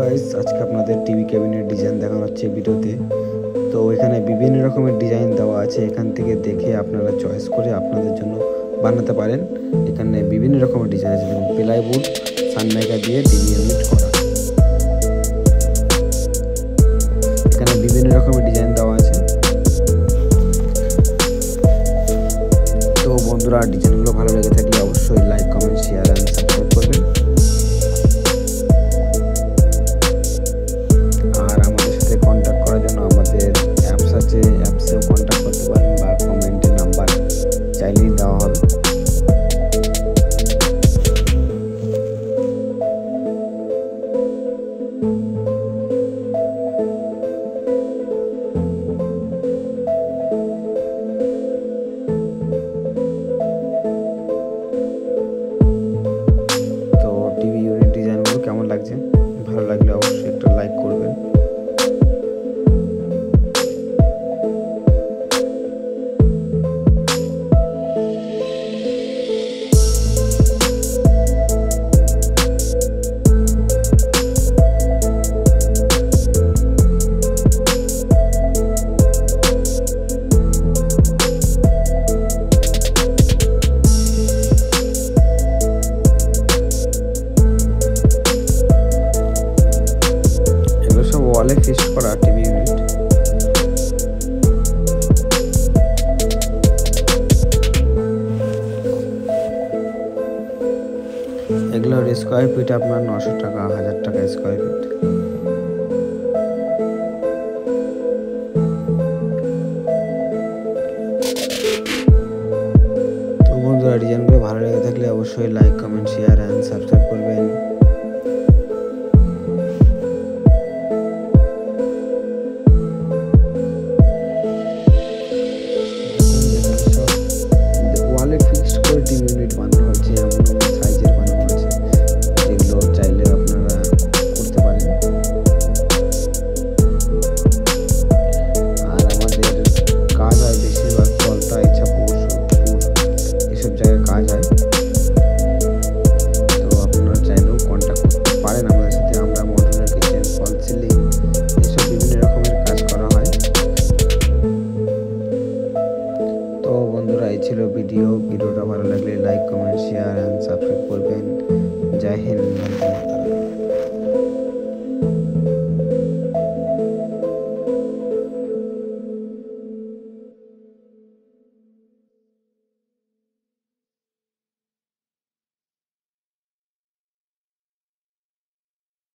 Guys, আজকে আপনাদের TV cabinet design দেখানো হচ্ছে ভিডিওতে। তো এখানে বিভিন্ন রকমের ডিজাইন দেওয়া আছে, এখান থেকে দেখে আপনারা চয়েস করে আপনাদের জন্য বানাতে পারেন। এখানে বিভিন্ন রকমের ডিজাইন আছে, যেমন প্লাইউড সানমাইকা দিয়ে টিভি ইউনিট করা। এখানে বিভিন্ন রকমের ডিজাইন দেওয়া আছে। তো বন্ধুরা, ডিজাইনগুলো ভালো লেগে থাকলে অবশ্যই like, comment, share and subscribe করবেন। আর আমাদের সাথে কন্ট্যাক্ট করার জন্য আমাদের অ্যাপস আছে, অ্যাপসেও কন্ট্যাক্ট করতে পারেন বা কমেন্টে নাম্বার চাইলেই দেওয়া হবে। তো টিভি ইউনিট ডিজাইনগুলো কেমন লাগছে? ভালো লাগলে অবশ্যই একটা লাইক করবেন। ওয়ালে ফিক্সড করা টিভি ইউনিট। এগুলোর স্কোয়ার ফিট আপনার 900 টাকা, 1000 টাকা স্কোয়ার ফিট।